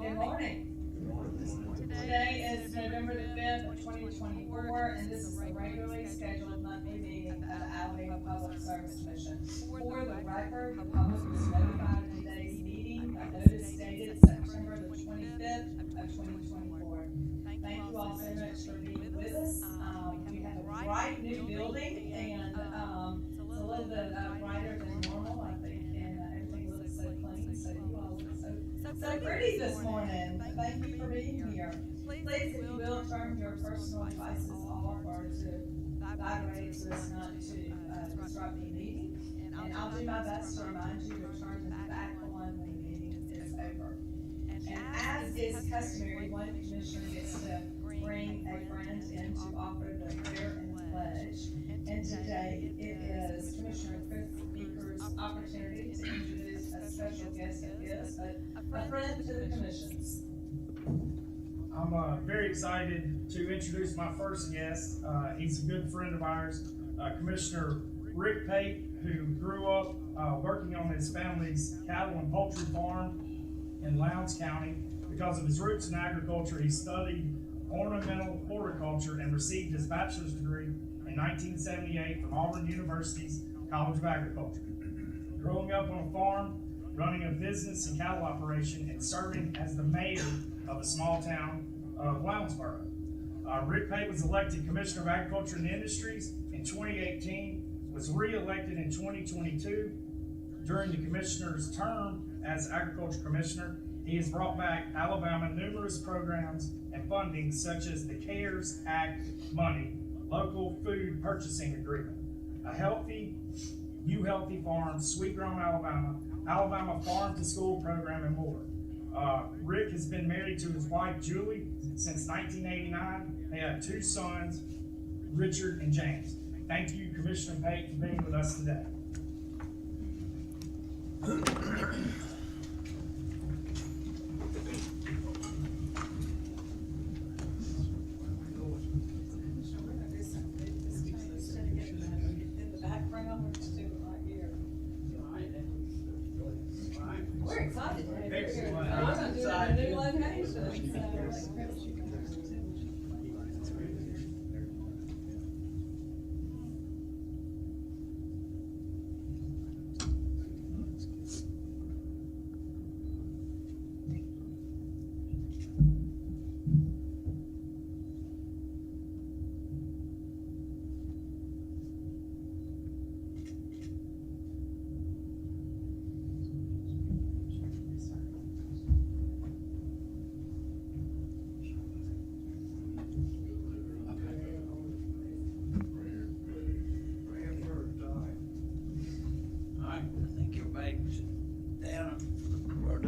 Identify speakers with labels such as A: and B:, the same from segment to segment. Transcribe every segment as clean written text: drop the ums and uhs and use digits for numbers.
A: Good morning. Today is November the 5th of 2024, and this is the regularly scheduled monthly meeting of the Alabama Public Service Commission. For the record, the public was notified of today's meeting by notice dated September the 25th of 2024. Thank you all so much for being with us. We have a bright new building, and it's a little bit brighter than normal, I think, and everything looks so clean, so you all look so pretty this morning. Thank you for being here. Please, if you will, turn your personal devices off or to vibrate so as not to disrupt the meeting. And I'll do my best to remind you to turn them back on when the meeting is over. And as is customary, one commissioner gets to bring a friend in to offer the prayer and pledge. And today it is Commissioner Chris Beaker's opportunity to introduce a special guest of his, a friend to the commissions.
B: I'm very excited to introduce my first guest. He's a good friend of ours, Commissioner Rick Pate, who grew up working on his family's cattle and poultry farm in Lowndes County. Because of his roots in agriculture, he studied ornamental horticulture and received his bachelor's degree in 1978 from Auburn University's College of Agriculture. Growing up on a farm, running a business and cattle operation, and serving as the mayor of a small town of Lounsboro. Rick Pate was elected Commissioner of Agriculture and Industries in 2018, was re-elected in 2022. During the commissioner's term as Agriculture Commissioner, he has brought back Alabama numerous programs and funding such as the CARES Act money, Local Food Purchasing Agreement, a healthy, You Healthy Farm, Sweet Grown Alabama, Alabama Farm to School program, and more. Rick has been married to his wife Julie since 1989. They have two sons, Richard and James. Thank you, Commissioner Pate, for being with us today.
A: We're excited.
B: Excellent.
A: I'm going to do it in a new location.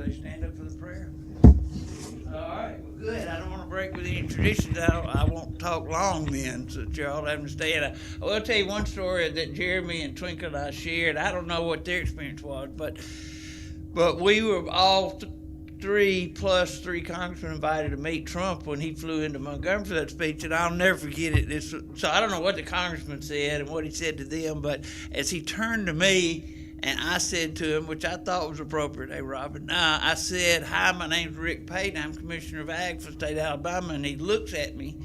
C: Stand up for the prayer. All right, well, good. I don't want to break with any traditions. I won't talk long then, so that y'all understand. I will tell you one story that Jeremy and Twinkle and I shared. I don't know what their experience was, but we were all three plus three congressmen invited to meet Trump when he flew into Montgomery for that speech, and I'll never forget it. So I don't know what the congressman said and what he said to them, but as he turned to me, and I said to him, which I thought was appropriate, hey, Robert, I said, hi, my name's Rick Pate, I'm Commissioner of Ag for the state of Alabama, and he looks at me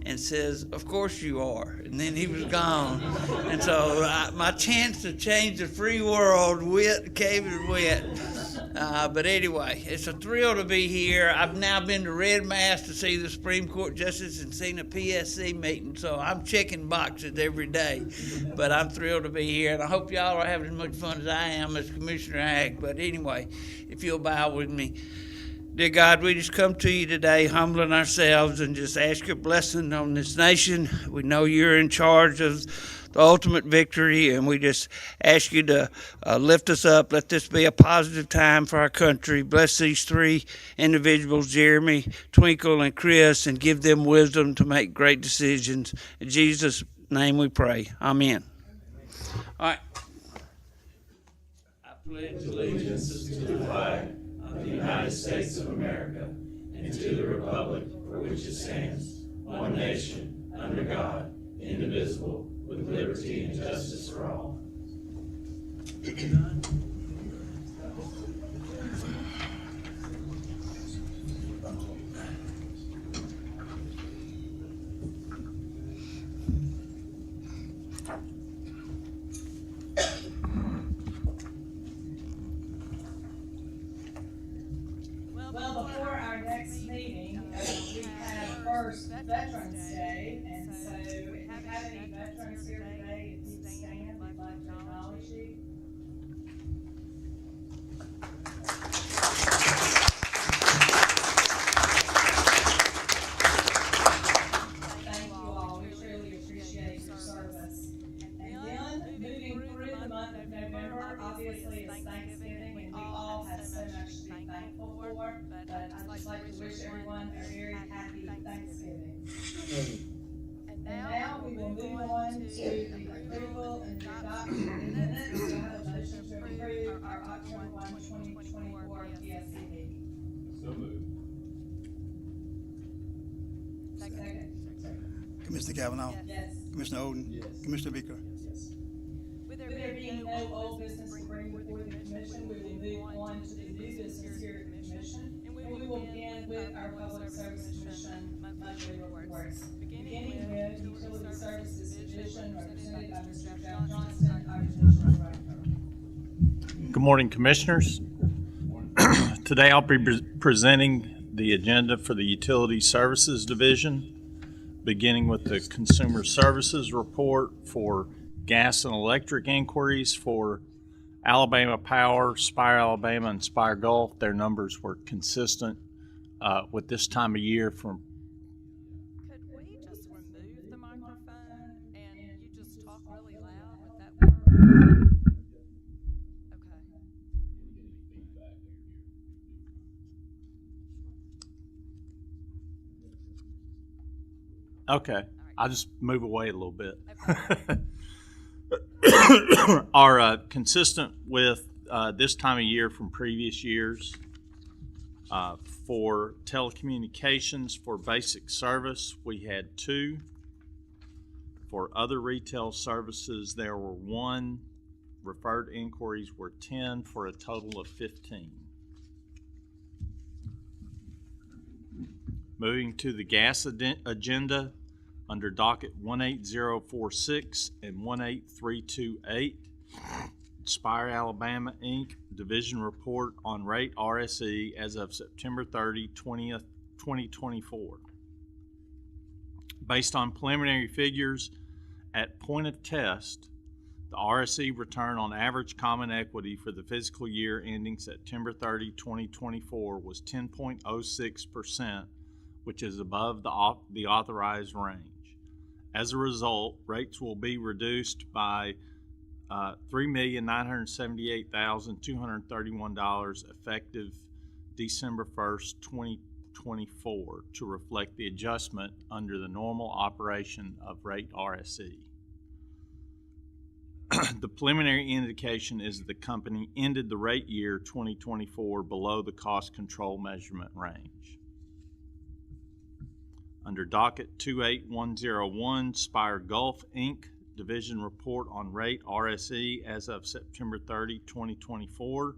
C: and says, of course you are, and then he was gone. And so my chance to change the free world came and went. But anyway, it's a thrill to be here. I've now been to Red Mass to see the Supreme Court Justice and seen a PSC meeting, so I'm checking boxes every day. But I'm thrilled to be here, and I hope y'all are having as much fun as I am as Commissioner Ag. But anyway, if you'll bow with me. Dear God, we just come to you today humbling ourselves and just ask your blessing on this nation. We know you're in charge of the ultimate victory, and we just ask you to lift us up. Let this be a positive time for our country. Bless these three individuals, Jeremy, Twinkle, and Chris, and give them wisdom to make great decisions. In Jesus' name we pray. Amen. All right. I pledge allegiance to the flag of the United States of America and to the republic for which it stands, one nation, under God, indivisible, with liberty and justice for all.
A: Well, before our next meeting, we have first Veterans Day, and so if we have any veterans here today, if you stand, we'd like to acknowledge you. Thank you all, we truly appreciate your service. And then, moving through the month of November, obviously it's Thanksgiving, and we all have so much to be thankful for, but I'd just like to wish everyone a very happy Thanksgiving. And now we will move on to the approval and the adoption of the minutes. Do I have a motion to approve our October 1, 2024 PSC meeting?
D: So moved.
A: Second.
E: Commissioner Cavanaugh.
A: Yes.
E: Commissioner Oden.
D: Yes.
E: Commissioner Bicker.
B: Yes.
A: With there being no old business to bring before the commission, we will move on to the new business here at the commission. And we will begin with our Public Service Commission monthly reports. Beginning with Utility Services Division, represented by Mr. Jeff Johnston, our divisional director.
F: Good morning, Commissioners. Today I'll be presenting the agenda for the Utility Services Division, beginning with the Consumer Services Report for gas and electric inquiries for Alabama Power, Spire Alabama, and Spire Gulf. Their numbers were consistent with this time of year from.
G: Could we just remove the microphone and you just talk really loud? Would that work?
F: Okay, I'll just move away a little bit.
G: Okay.
F: Are consistent with this time of year from previous years. For telecommunications, for basic service, we had 2. For other retail services, there were 1. Referred inquiries were 10 for a total of 15. Moving to the gas agenda, under docket 18046 and 18328, Spire Alabama, Inc., Division Report on Rate RSE as of September 30, 2024. Based on preliminary figures at point of test, the RSE return on average common equity for the fiscal year ending September 30, 2024 was 10.06%, which is above the authorized range. As a result, rates will be reduced by $3,978,231 effective December 1st, 2024 to reflect the adjustment under the normal operation of rate RSE. The preliminary indication is that the company ended the rate year 2024 below the cost control measurement range. Under docket 28101, Spire Gulf, Inc., Division Report on Rate RSE as of September 30, 2024.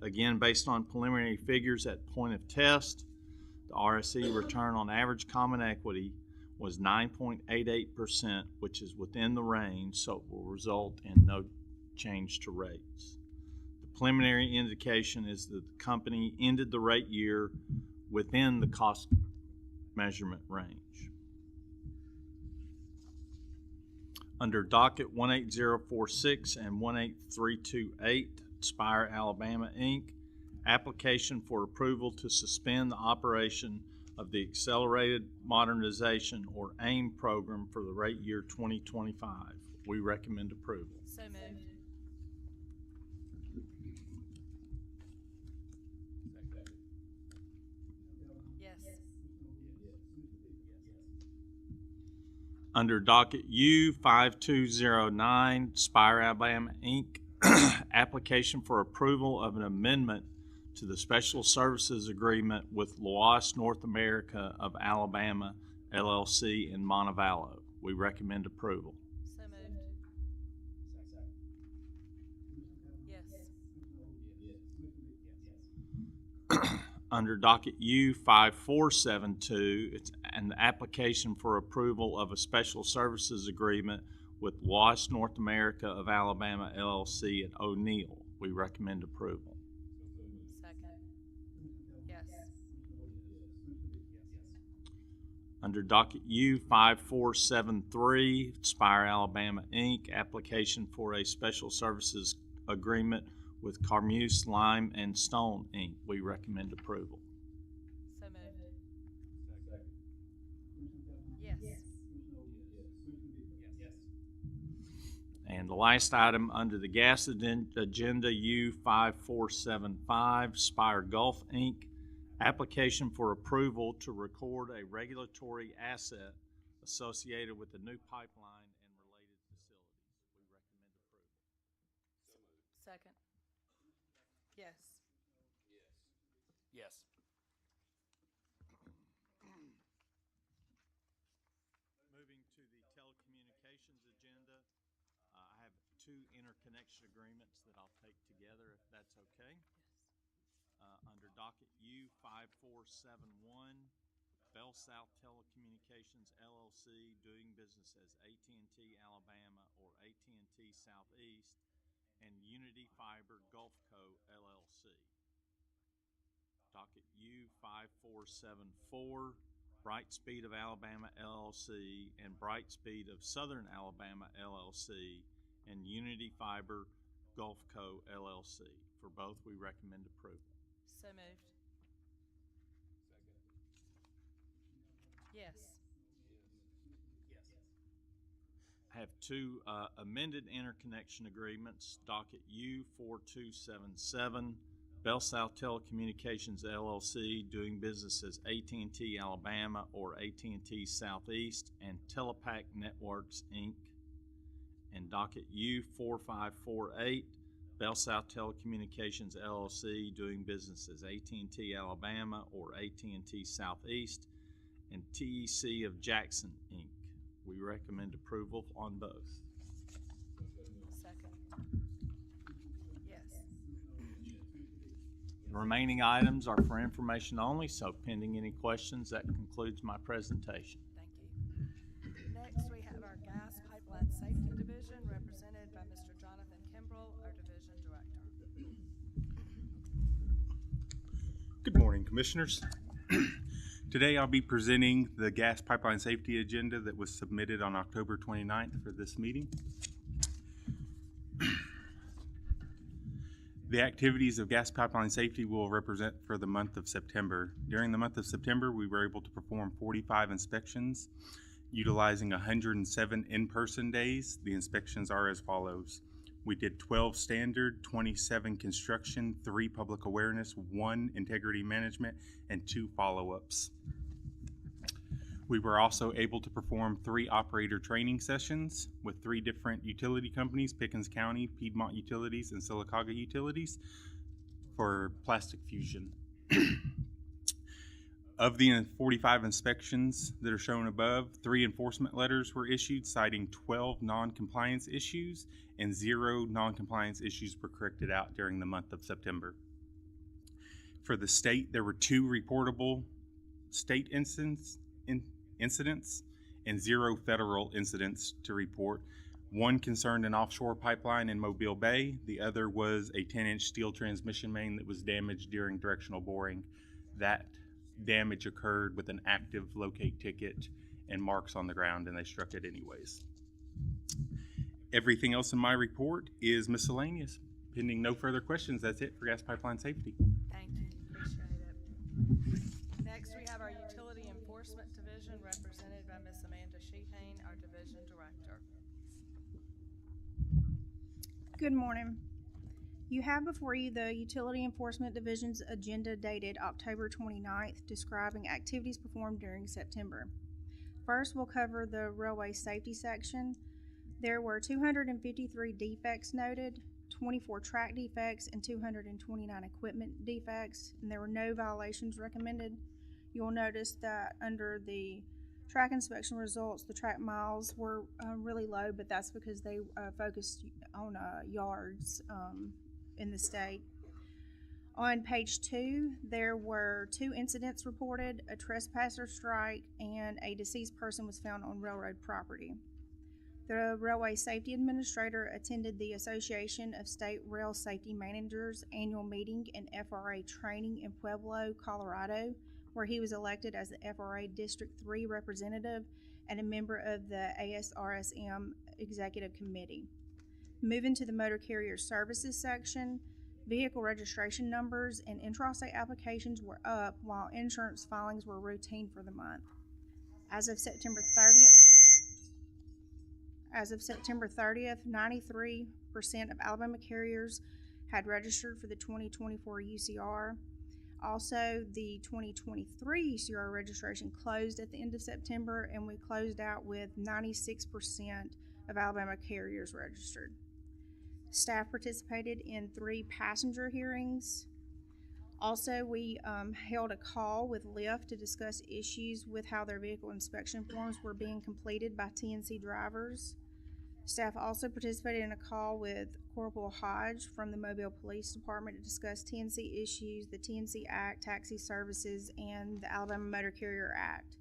F: Again, based on preliminary figures at point of test, the RSE return on average common equity was 9.88%, which is within the range, so it will result in no change to rates. The preliminary indication is that the company ended the rate year within the cost measurement range. Under docket 18046 and 18328, Spire Alabama, Inc., application for approval to suspend the operation of the Accelerated Modernization or AIM program for the rate year 2025. We recommend approval.
G: So moved. Yes.
F: Under docket U5209, Spire Alabama, Inc., application for approval of an amendment to the Special Services Agreement with Loas North America of Alabama, LLC in Montevallo. We recommend approval.
G: So moved. Yes.
F: Under docket U5472, it's an application for approval of a Special Services Agreement with Loas North America of Alabama, LLC at O'Neill. We recommend approval.
G: Second. Yes.
F: Under docket U 5473, Spire Alabama Inc., application for a special services agreement with Carmuse Lime and Stone Inc. We recommend approval.
G: So moved. Yes.
F: And the last item under the gas agenda, U 5475, Spire Gulf Inc., application for approval to record a regulatory asset associated with the new pipeline and related facilities. We recommend approval.
G: Second. Yes.
E: Yes.
F: Moving to the telecommunications agenda, I have two interconnection agreements that I'll take together if that's okay. Under docket U 5471, Bell South Telecommunications LLC doing business as AT&T Alabama or AT&T Southeast, and Unity Fiber Gulfco LLC. Docket U 5474, Brightspeed of Alabama LLC and Brightspeed of Southern Alabama LLC and Unity Fiber Gulfco LLC. For both, we recommend approval.
G: So moved. Yes.
F: I have two amended interconnection agreements. Docket U 4277, Bell South Telecommunications LLC doing business as AT&T Alabama or AT&T Southeast and Telepac Networks Inc. And docket U 4548, Bell South Telecommunications LLC doing business as AT&T Alabama or AT&T Southeast and TEC of Jackson Inc. We recommend approval on both.
G: Second. Yes.
F: The remaining items are for information only, so pending any questions, that concludes my presentation.
G: Thank you. Next, we have our Gas Pipeline Safety Division, represented by Mr. Jonathan Kimbrell, our Division Director.
D: Good morning, Commissioners. Today I'll be presenting the gas pipeline safety agenda that was submitted on October 29th for this meeting. The activities of gas pipeline safety will represent for the month of September. During the month of September, we were able to perform 45 inspections, utilizing 107 in-person days. The inspections are as follows. We did 12 standard, 27 construction, 3 public awareness, 1 integrity management, and 2 follow-ups. We were also able to perform 3 operator training sessions with 3 different utility companies, Pickens County, Piedmont Utilities, and Sylacauga Utilities, for plastic fusion. Of the 45 inspections that are shown above, 3 enforcement letters were issued citing 12 non-compliance issues, and 0 non-compliance issues were corrected out during the month of September. For the state, there were 2 reportable state incidents and 0 federal incidents to report. 1 concerned an offshore pipeline in Mobile Bay. The other was a 10-inch steel transmission main that was damaged during directional boring. That damage occurred with an active locate ticket and marks on the ground, and they struck it anyways. Everything else in my report is miscellaneous. Pending no further questions, that's it for gas pipeline safety.
G: Thank you, appreciate it. Next, we have our Utility Enforcement Division, represented by Ms. Amanda Sheehan, our Division Director.
H: Good morning. You have before you the Utility Enforcement Division's agenda dated October 29th, describing activities performed during September. First, we'll cover the railway safety section. There were 253 defects noted, 24 track defects, and 229 equipment defects, and there were no violations recommended. You'll notice that under the track inspection results, the track miles were really low, but that's because they focused on yards in the state. On page 2, there were 2 incidents reported, a trespasser strike, and a deceased person was found on railroad property. The Railway Safety Administrator attended the Association of State Rail Safety Managers annual meeting and FRA training in Pueblo, Colorado, where he was elected as the FRA District 3 representative and a member of the ASRSM Executive Committee. Moving to the Motor Carrier Services section, vehicle registration numbers and intrastate applications were up while insurance filings were routine for the month. As of September 30th, 93% of Alabama carriers had registered for the 2024 UCR. Also, the 2023 UCR registration closed at the end of September, and we closed out with 96% of Alabama carriers registered. Staff participated in 3 passenger hearings. Also, we held a call with Lyft to discuss issues with how their vehicle inspection forms were being completed by TNC drivers. Staff also participated in a call with Corporal Hodge from the Mobile Police Department to discuss TNC issues, the TNC Act, taxi services, and the Alabama Motor Carrier Act.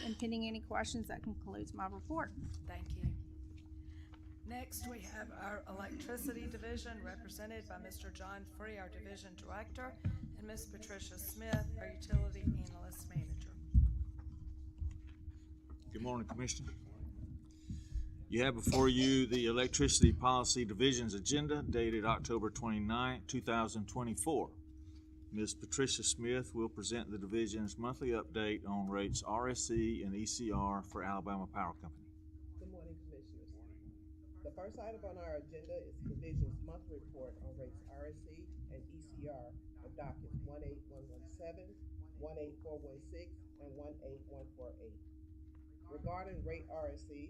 H: And pending any questions, that concludes my report.
G: Thank you. Next, we have our Electricity Division represented by Mr. John Free, our Division Director, and Ms. Patricia Smith, our Utility Analyst Manager.
F: Good morning, Commissioner. You have before you the Electricity Policy Division's agenda dated October 29, 2024. Ms. Patricia Smith will present the division's monthly update on rates RSE and ECR for Alabama Power Company.
I: Good morning, Commissioners. The first item on our agenda is the division's monthly report on rates RSE and ECR of dockets 18117, 18416, and 18148. Regarding rate RSE,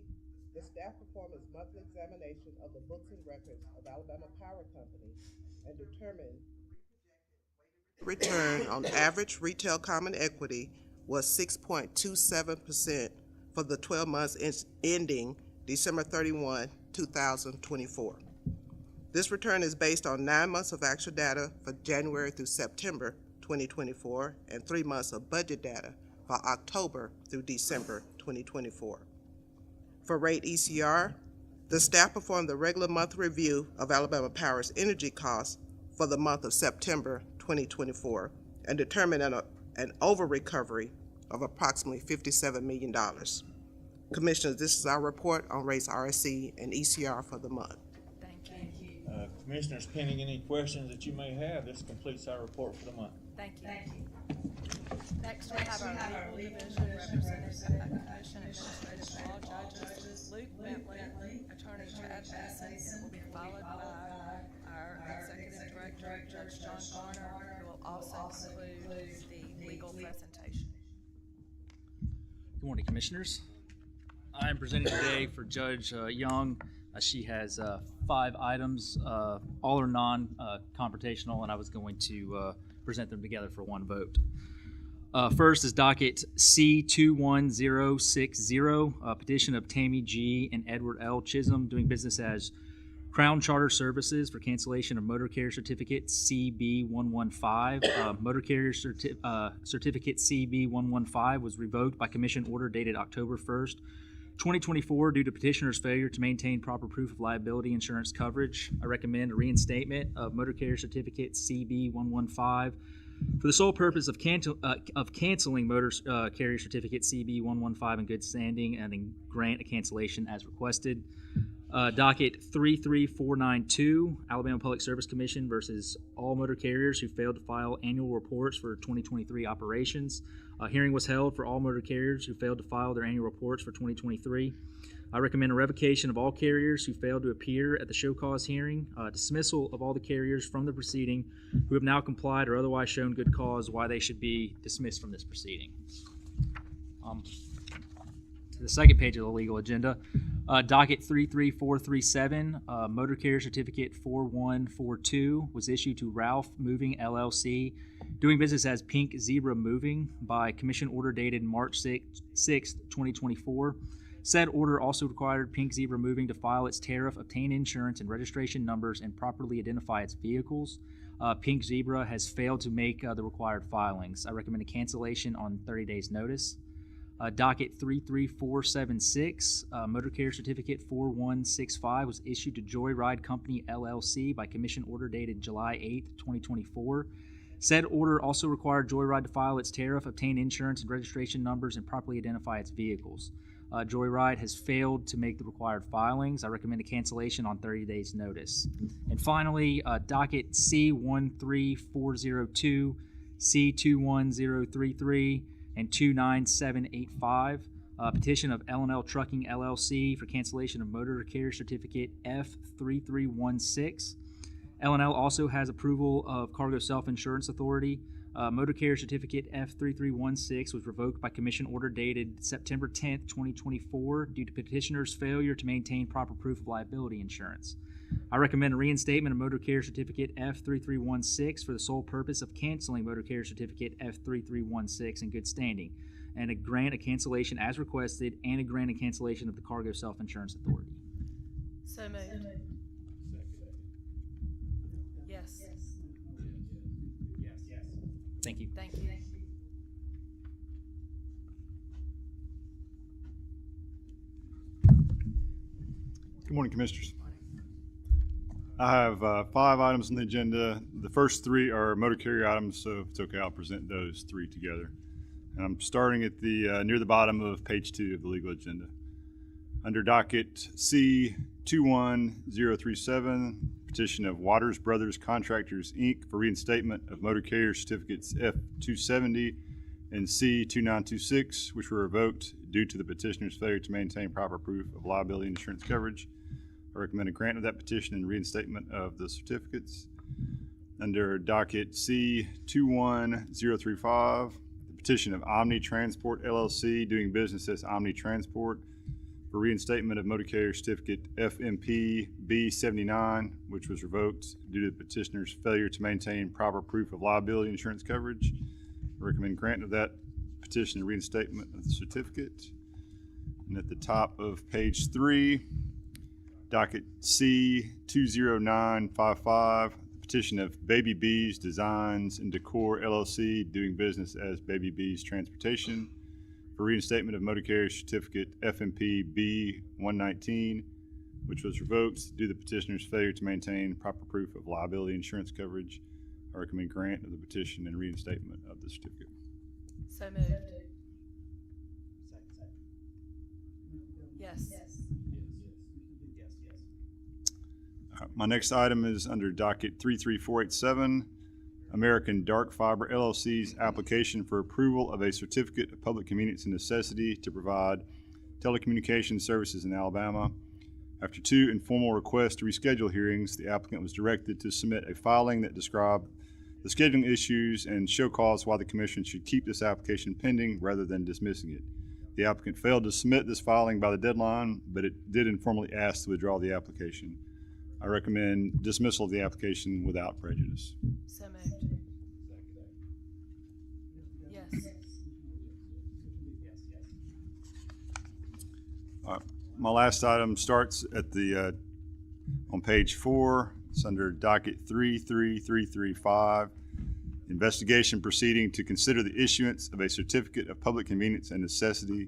I: the staff performed its monthly examination of the books and records of Alabama Power Company and determined return on average retail common equity was 6.27% for the 12 months ending December 31, 2024. This return is based on 9 months of actual data for January through September 2024 and 3 months of budget data for October through December 2024. For rate ECR, the staff performed the regular month review of Alabama Power's energy costs for the month of September 2024 and determined an over-recovery of approximately $57 million. Commissioners, this is our report on rates RSE and ECR for the month.
G: Thank you.
J: Commissioners, pending any questions that you may have, this completes our report for the month.
G: Thank you. Next, we have our Legal Division represented by Commission Administrative Law Judges Luke Bentley, Attorney Chad Bassett, will be followed by our Executive Director, Judge John Garner, who will also conclude the legal presentation.
K: Good morning, Commissioners. I am presenting today for Judge Young. She has 5 items, all are non-confrontational, and I was going to present them together for one vote. First is docket C21060, petition of Tammy G. and Edward L. Chisholm, doing business as Crown Charter Services for cancellation of motor carrier certificate CB115. Motor carrier certificate CB115 was revoked by commission order dated October 1st, 2024 due to petitioner's failure to maintain proper proof of liability insurance coverage. I recommend a reinstatement of motor carrier certificate CB115 for the sole purpose of canceling motor carrier certificate CB115 in good standing and then grant a cancellation as requested. Docket 33492, Alabama Public Service Commission versus all motor carriers who failed to file annual reports for 2023 operations. A hearing was held for all motor carriers who failed to file their annual reports for 2023. I recommend a revocation of all carriers who failed to appear at the show cause hearing, dismissal of all the carriers from the proceeding who have now complied or otherwise shown good cause why they should be dismissed from this proceeding. To the second page of the legal agenda, docket 33437, motor carrier certificate 4142 was issued to Ralph Moving LLC, doing business as Pink Zebra Moving by commission order dated March 6, 2024. Said order also required Pink Zebra Moving to file its tariff, obtain insurance and registration numbers, and properly identify its vehicles. Pink Zebra has failed to make the required filings. I recommend a cancellation on 30 days' notice. Docket 33476, Motor Carrier Certificate 4165 was issued to Joyride Company LLC by Commission Order dated July 8th, 2024. Said order also required Joyride to file its tariff, obtain insurance and registration numbers, and properly identify its vehicles. Joyride has failed to make the required filings. I recommend a cancellation on 30 days' notice. And finally, Docket C13402, C21033, and 29785, petition of L&L Trucking LLC for cancellation of Motor Carrier Certificate F3316. L&L also has approval of Cargo Self-Insurance Authority. Motor Carrier Certificate F3316 was revoked by Commission Order dated September 10th, 2024 due to petitioner's failure to maintain proper proof of liability insurance. I recommend a reinstatement of Motor Carrier Certificate F3316 for the sole purpose of canceling Motor Carrier Certificate F3316 in good standing, and a grant a cancellation as requested, and a grant a cancellation of the Cargo Self-Insurance Authority.
G: So moved. Yes.
K: Thank you.
G: Thank you.
L: Good morning, Commissioners. I have 5 items on the agenda. The first 3 are motor carrier items, so if it's okay, I'll present those 3 together. And I'm starting at the near the bottom of page 2 of the legal agenda. Under docket C21037, petition of Waters Brothers Contractors, Inc. for reinstatement of motor carrier certificates F270 and C2926, which were revoked due to the petitioner's failure to maintain proper proof of liability insurance coverage. I recommend a grant of that petition and reinstatement of the certificates. Under docket C21035, the petition of Omni Transport LLC, doing business as Omni Transport, for reinstatement of motor carrier certificate FMP B79, which was revoked due to the petitioner's failure to maintain proper proof of liability insurance coverage. I recommend grant of that petition and reinstatement of the certificate. And at the top of page 3, docket C20955, petition of Baby Bees Designs and Decor LLC, doing business as Baby Bees Transportation, for reinstatement of motor carrier certificate FMP B119, which was revoked due to the petitioner's failure to maintain proper proof of liability insurance coverage. I recommend grant of the petition and reinstatement of the certificate.
G: So moved. Yes.
L: My next item is under docket 33487, American Dark Fiber LLC's application for approval of a certificate of public convenience and necessity to provide telecommunications services in Alabama. After 2 informal requests to reschedule hearings, the applicant was directed to submit a filing that described the scheduling issues and show cause why the commission should keep this application pending rather than dismissing it. The applicant failed to submit this filing by the deadline, but it did informally ask to withdraw the application. I recommend dismissal of the application without prejudice.
G: So moved. Yes.
L: My last item starts at the on page 4. It's under docket 33335, investigation proceeding to consider the issuance of a certificate of public convenience and necessity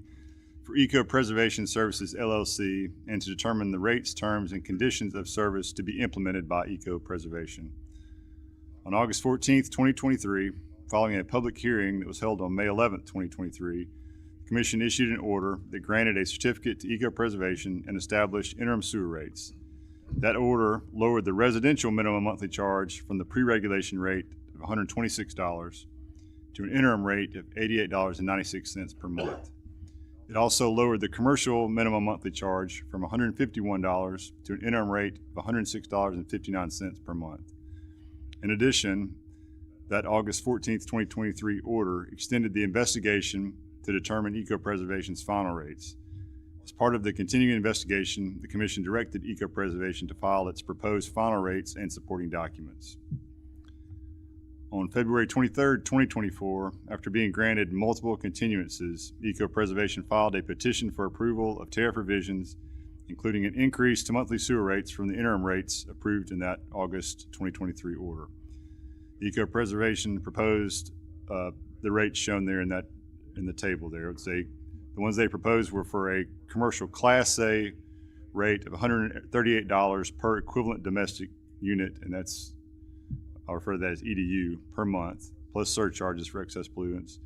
L: for Eco Preservation Services LLC, and to determine the rates, terms, and conditions of service to be implemented by Eco Preservation. On August 14th, 2023, following a public hearing that was held on May 11th, 2023, the Commission issued an order that granted a certificate to Eco Preservation and established interim sewer rates. That order lowered the residential minimum monthly charge from the pre-regulation rate of $126 to an interim rate of $88.96 per month. It also lowered the commercial minimum monthly charge from $151 to an interim rate of $106.59 per month. In addition, that August 14th, 2023 order extended the investigation to determine Eco Preservation's final rates. As part of the continuing investigation, the Commission directed Eco Preservation to file its proposed final rates and supporting documents. On February 23rd, 2024, after being granted multiple continuances, Eco Preservation filed a petition for approval of tariff revisions, including an increase to monthly sewer rates from the interim rates approved in that August 2023 order. Eco Preservation proposed the rates shown there in the table there. It's a The ones they proposed were for a commercial Class A rate of $138 per equivalent domestic unit, and that's, I'll refer to that as EDU, per month, plus surcharges for excess pollutants.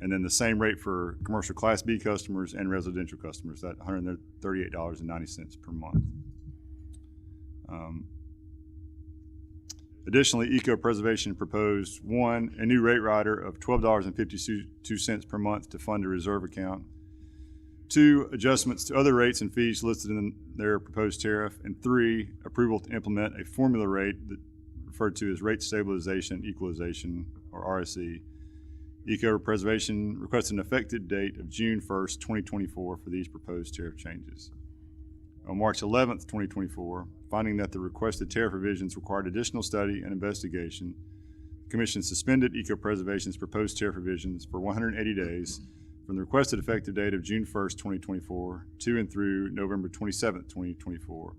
L: And then the same rate for commercial Class B customers and residential customers, that $138.90 per month. Additionally, Eco Preservation proposed, one, a new rate rider of $12.52 per month to fund a reserve account. Two, adjustments to other rates and fees listed in their proposed tariff. And three, approval to implement a formula rate that referred to as Rate Stabilization and Equalization, or RSE. Eco Preservation requested an effective date of June 1st, 2024 for these proposed tariff changes. On March 11th, 2024, finding that the requested tariff revisions required additional study and investigation, the Commission suspended Eco Preservation's proposed tariff revisions for 180 days from the requested effective date of June 1st, 2024 to and through November 27th, 2024.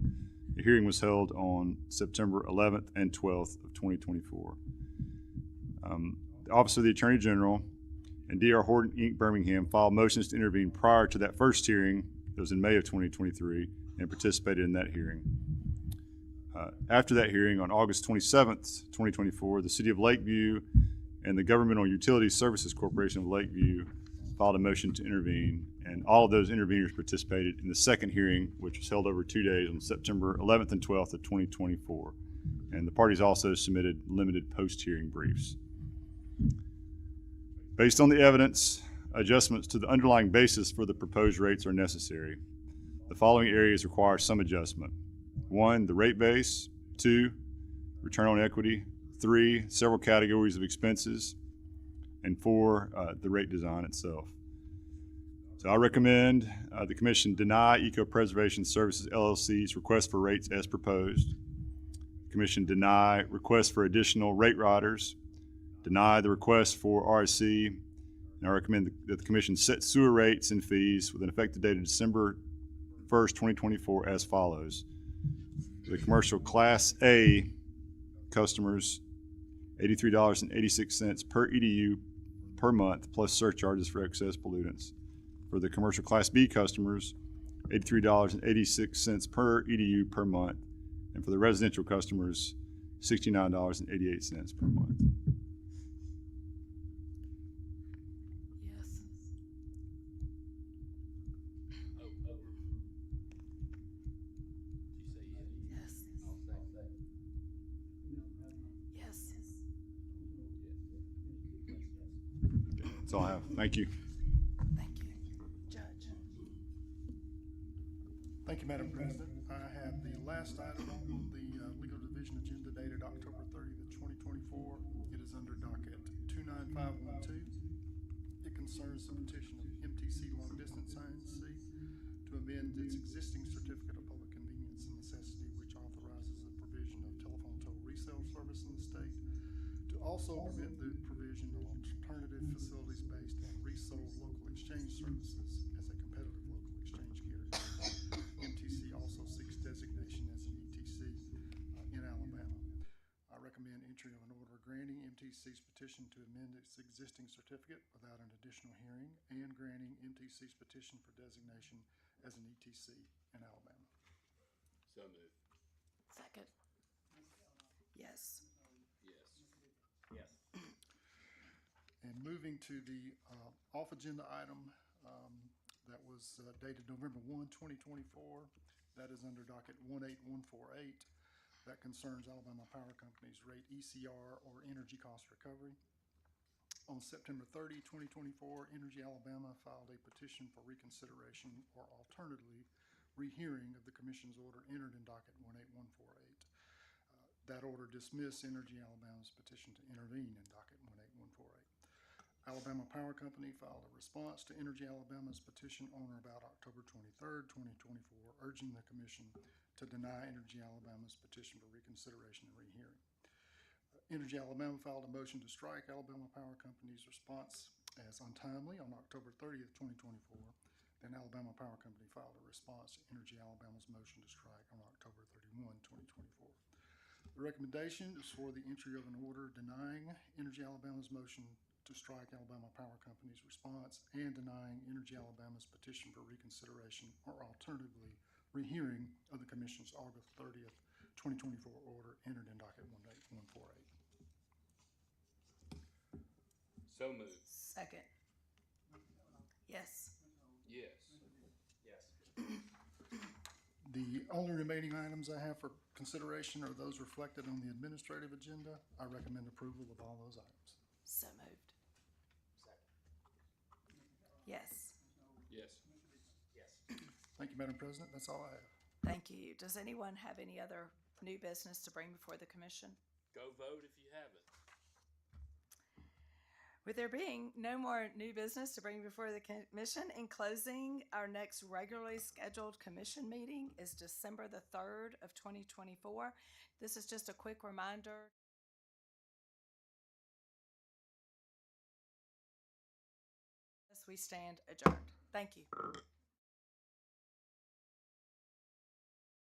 L: The hearing was held on September 11th and 12th of 2024. The Office of the Attorney General and D.R. Horton, Inc., Birmingham filed motions to intervene prior to that first hearing. It was in May of 2023 and participated in that hearing. After that hearing, on August 27th, 2024, the City of Lakeview and the Governmental Utilities Services Corporation of Lakeview filed a motion to intervene, and all of those interveners participated in the second hearing, which was held over 2 days on September 11th and 12th of 2024. And the parties also submitted limited post-hearing briefs. Based on the evidence, adjustments to the underlying basis for the proposed rates are necessary. The following areas require some adjustment. 1, the rate base. 2, return on equity. 3, several categories of expenses. And 4, the rate design itself. So I recommend the Commission deny Eco Preservation Services LLC's request for rates as proposed. The Commission deny requests for additional rate riders, deny the request for RSC, and I recommend that the Commission set sewer rates and fees with an effective date of December 1st, 2024 as follows. For the commercial Class A customers, $83.86 per EDU per month, plus surcharges for excess pollutants. For the commercial Class B customers, $83.86 per EDU per month. And for the residential customers, $69.88 per month.
G: Yes. Yes.
L: That's all I have. Thank you.
G: Thank you. Judge.
E: Thank you, Madam President. I have the last item on the Legal Division agenda dated October 30th, 2024. It is under docket 29512. It concerns the petition of MTC Long Distance INC to amend its existing certificate of public convenience and necessity, which authorizes the provision of telephone toll resale service in the state, to also permit the provision of alternative facilities-based and resold local exchange services as a competitive local exchange carrier. MTC also seeks designation as an ETC in Alabama. I recommend entry of an order granting MTC's petition to amend its existing certificate without an additional hearing and granting MTC's petition for designation as an ETC in Alabama.
M: So moved.
G: Second. Yes.
M: Yes.
E: And moving to the off-agenda item that was dated November 1, 2024, that is under docket 18148. That concerns Alabama Power Company's rate ECR or energy cost recovery. On September 30, 2024, Energy Alabama filed a petition for reconsideration or alternatively rehearing of the Commission's order entered in docket 18148. That order dismissed Energy Alabama's petition to intervene in docket 18148. Alabama Power Company filed a response to Energy Alabama's petition on or about October 23, 2024, urging the Commission to deny Energy Alabama's petition for reconsideration and rehearing. Energy Alabama filed a motion to strike Alabama Power Company's response as untimely on October 30th, 2024. Then Alabama Power Company filed a response to Energy Alabama's motion to strike on October 31, 2024. The recommendation is for the entry of an order denying Energy Alabama's motion to strike Alabama Power Company's response and denying Energy Alabama's petition for reconsideration or alternatively rehearing of the Commission's August 30th, 2024 order entered in docket 18148.
M: So moved.
G: Second. Yes.
M: Yes.
J: Yes.
E: The only remaining items I have for consideration are those reflected on the administrative agenda. I recommend approval of all those items.
G: So moved. Yes.
M: Yes.
J: Yes.
E: Thank you, Madam President. That's all I have.
G: Thank you. Does anyone have any other new business to bring before the commission?
M: Go vote if you haven't.
G: With there being no more new business to bring before the commission, in closing, our next regularly scheduled commission meeting is December the 3rd of 2024. This is just a quick reminder. We stand adjourned. Thank you.